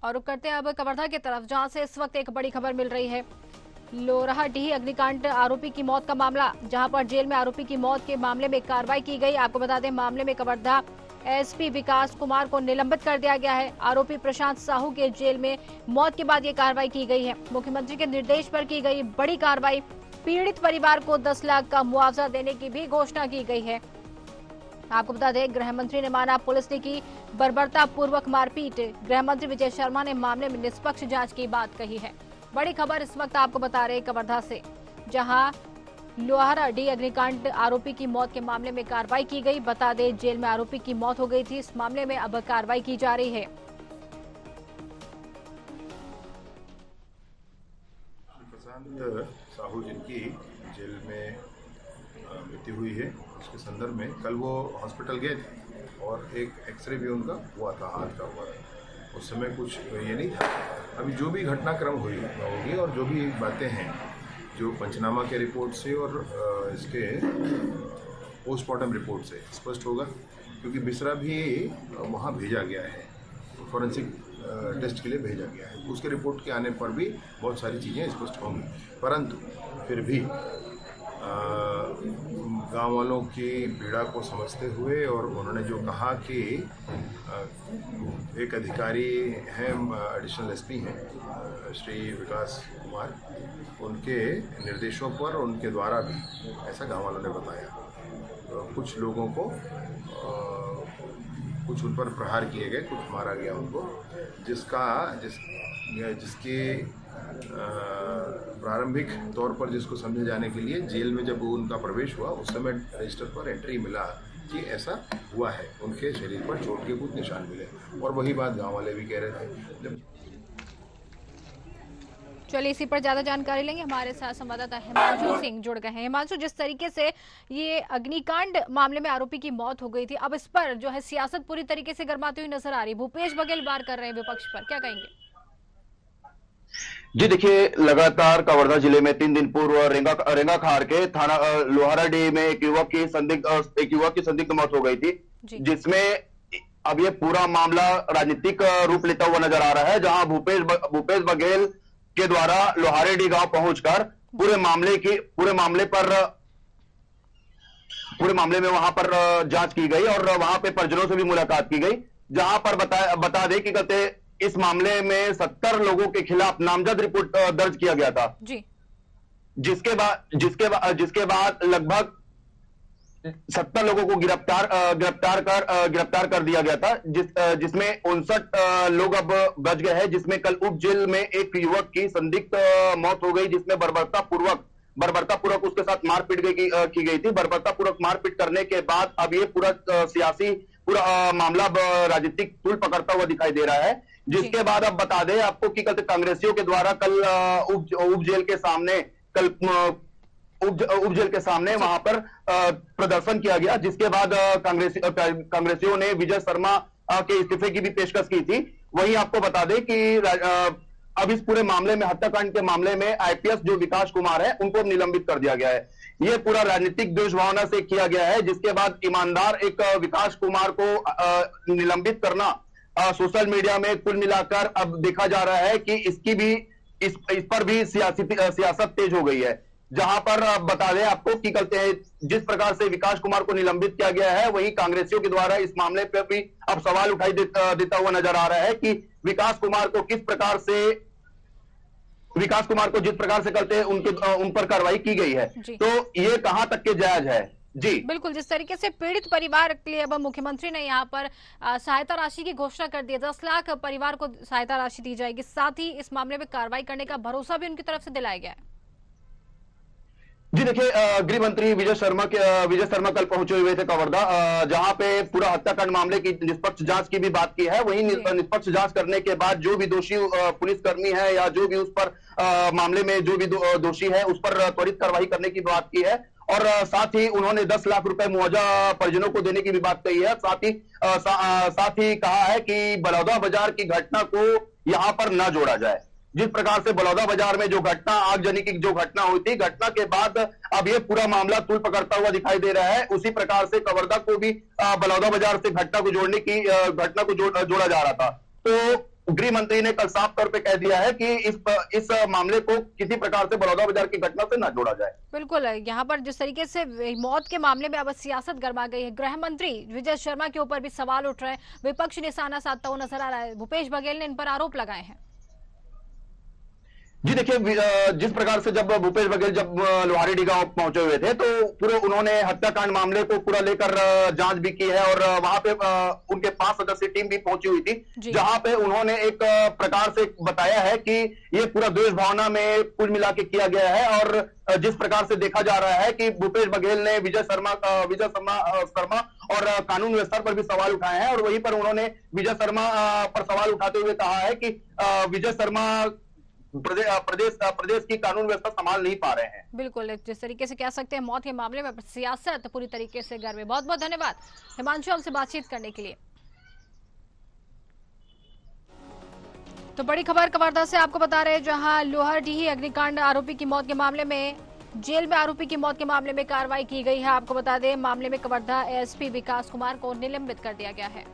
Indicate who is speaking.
Speaker 1: और रुक करते हैं अब कवर्धा की तरफ, जहां से इस वक्त एक बड़ी खबर मिल रही है। लोहाडीह अग्निकांड आरोपी की मौत का मामला, जहां पर जेल में आरोपी की मौत के मामले में कार्रवाई की गई। आपको बता दें, मामले में कवर्धा एसपी विकास कुमार को निलंबित कर दिया गया है। आरोपी प्रशांत साहू के जेल में मौत के बाद ये कार्रवाई की गई है। मुख्यमंत्री के निर्देश पर की गई बड़ी कार्रवाई। पीड़ित परिवार को 10 लाख का मुआवजा देने की भी घोषणा की गई है। आपको बता दें, गृह मंत्री ने माना पुलिस ने की बर्बरता पूर्वक मारपीट। गृह मंत्री विजय शर्मा ने मामले में निष्पक्ष जांच की बात कही है। बड़ी खबर इस वक्त आपको बता रहे कवर्धा से, जहां लोहारडीह अग्निकांड आरोपी की मौत के मामले में कार्रवाई की गई। बता दें, जेल में आरोपी की मौत हो गई थी। इस मामले में अब कार्रवाई की जा रही है।
Speaker 2: प्रशांत साहू जिनकी जेल में मृत्यु हुई है, उसके संदर्भ में कल वो हॉस्पिटल गए थे और एक एक्सरे भी उनका हुआ था, हाथ का हुआ था। उस समय कुछ ये नहीं था। अभी जो भी घटनाक्रम होगी और जो भी बातें हैं, जो पंचनामा के रिपोर्ट से और इसके पोस्टमार्टम रिपोर्ट से स्पष्ट होगा, क्योंकि बिसरा भी वहाँ भेजा गया है, फॉरेंसिक टेस्ट के लिए भेजा गया है। उसके रिपोर्ट के आने पर भी बहुत सारी चीज़ें स्पष्ट होंगी, परंतु फिर भी गांव वालों की पीड़ा को समझते हुए और उन्होंने जो कहा कि एक अधिकारी हैं, एडिशनल एसपी हैं श्री विकास कुमार, उनके निर्देशों पर उनके द्वारा भी ऐसा गांव वालों ने बताया। कुछ लोगों को कुछ उन पर प्रहार किए गए, कुछ मारा गया उनको, जिसके प्रारंभिक तौर पर जिसको समझे जाने के लिए जेल में जब उनका प्रवेश हुआ उस समय रजिस्टर पर एंट्री मिला कि ऐसा हुआ है, उनके शरीर पर चोट के कुछ निशान मिले, और वही बात गांव वाले भी कह रहे थे।
Speaker 1: चलिए, इसी पर ज्यादा जानकारी लेंगे। हमारे साथ संवाददाता हिमांशु सिंह जुड़ गए हैं। हिमांशु, जिस तरीके से ये अग्निकांड मामले में आरोपी की मौत हो गई थी, अब इस पर जो है सियासत पूरी तरीके से गर्माती हुई नजर आ रही। भूपेश बघेल वार कर रहे हैं विपक्ष पर, क्या कहेंगे?
Speaker 3: जी देखिए, लगातार कवर्धा जिले में 3 दिन पूर्व रेंगाखार के थाना लोहारडीह में एक युवक की संदिग्ध मौत हो गई थी, जिसमें अब ये पूरा मामला राजनीतिक रूप लेता हुआ नजर आ रहा है, जहां भूपेश बघेल के द्वारा लोहारडीह गांव पहुंचकर पूरे मामले में वहां पर जांच की गई और वहां पे परिजनों से भी मुलाकात की गई, जहां पर बता दें कि कहते इस मामले में 70 लोगों के खिलाफ नामजद रिपोर्ट दर्ज किया गया था जी। जिसके बाद लगभग 70 लोगों को गिरफ्तार कर दिया गया था, जिसमें 59 लोग अब बच गए हैं, जिसमें कल उप जेल में एक युवक की संदिग्ध मौत हो गई, जिसमें बर्बरता पूर्वक उसके साथ मारपीट की गई थी। बर्बरता पूर्वक मारपीट करने के बाद अब ये पूरा मामला राजनीतिक तूल पकड़ता हुआ दिखाई दे रहा है। जिसके बाद अब बता दें आपको कि कल कांग्रेसियों के द्वारा कल उप जेल के सामने वहां पर प्रदर्शन किया गया, जिसके बाद कांग्रेसियों ने विजय शर्मा के इस्तीफे की भी पेशकश की थी। वहीं आपको बता दें कि अब इस पूरे मामले में, हत्याकांड के मामले में आईपीएस जो विकास कुमार है, उनको निलंबित कर दिया गया है। यह पूरा राजनीतिक द्वेष भावना से किया गया है, जिसके बाद ईमानदार एक विकास कुमार को निलंबित करना सोशल मीडिया में कुल मिलाकर अब देखा जा रहा है कि इस पर भी सियासत तेज हो गई है। जहां पर बता दें आपको कि कहते हैं जिस प्रकार से विकास कुमार को निलंबित किया गया है, वहीं कांग्रेसियों के द्वारा इस मामले पर भी अब सवाल उठाई देता हुआ नजर आ रहा है कि विकास कुमार को जिस प्रकार से कहते हैं उन पर कार्रवाई की गई है, तो ये कहां तक के जायज है? जी
Speaker 1: बिल्कुल, जिस तरीके से पीड़ित परिवार के लिए अब मुख्यमंत्री ने यहाँ पर सहायता राशि की घोषणा कर दी है, 10 लाख परिवार को सहायता राशि दी जाएगी, साथ ही इस मामले में कार्रवाई करने का भरोसा भी उनकी तरफ से दिलाया गया है।
Speaker 3: जी देखिए, गृह मंत्री विजय शर्मा कल पहुंचे हुए थे कवर्धा, जहां पे पूरा हत्याकांड मामले की निष्पक्ष जांच की भी बात की है। वहीं निष्पक्ष जांच करने के बाद जो भी दोषी पुलिसकर्मी है या जो भी उस पर मामले में जो भी दोषी है, उस पर त्वरित कार्रवाई करने की बात की है, और साथ ही उन्होंने 10 लाख रुपए मुआवजा परिजनों को देने की भी बात कही है। साथ ही कहा है कि बलौदा बाजार की घटना को यहां पर न जोड़ा जाए। जिस प्रकार से बलौदा बाजार में जो घटना, आगजनी की जो घटना हुई थी, घटना के बाद अब ये पूरा मामला तूल पकड़ता हुआ दिखाई दे रहा है, उसी प्रकार से कवर्धा को भी बलौदा बाजार से घटना को जोड़ा जा रहा था। तो गृह मंत्री ने कल साफ तौर पे कह दिया है कि इस मामले को किसी प्रकार से बड़ौदा बाजार की घटना से न जोड़ा जाए।
Speaker 1: बिल्कुल, यहाँ पर जिस तरीके से मौत के मामले में अब सियासत गरमा गई है, गृह मंत्री विजय शर्मा के ऊपर भी सवाल उठ रहे हैं, विपक्ष निशाना साधता हुआ नजर आ रहा है, भूपेश बघेल ने इन पर आरोप लगाए हैं।
Speaker 3: जी देखिए, जिस प्रकार से जब भूपेश बघेल जब लोहारीडीह गांव पहुंचे हुए थे तो पूरे उन्होंने हत्याकांड मामले को पूरा लेकर जांच भी की है और वहां पे उनके 5 सदस्यीय टीम भी पहुंची हुई थी, जहां पे उन्होंने एक प्रकार से बताया है कि ये पूरा द्वेष भावना में कुल मिला के किया गया है। और जिस प्रकार से देखा जा रहा है कि भूपेश बघेल ने विजय शर्मा और कानून व्यवस्था पर भी सवाल उठाए हैं और वहीं पर उन्होंने विजय शर्मा पर सवाल उठाते हुए कहा है कि विजय शर्मा प्रदेश की कानून व्यवस्था संभाल नहीं पा रहे हैं।
Speaker 1: बिल्कुल, जिस तरीके से कह सकते हैं मौत के मामले में सियासत पूरी तरीके से गर्म है। बहुत बहुत धन्यवाद हिमांशु हमसे बातचीत करने के लिए। तो बड़ी खबर कवर्धा से आपको बता रहे हैं, जहां लोहारडीह अग्निकांड आरोपी की मौत के मामले में जेल में आरोपी की मौत के मामले में कार्रवाई की गई है। आपको बता दें, मामले में कवर्धा एएसपी विकास कुमार को निलंबित कर दिया गया है।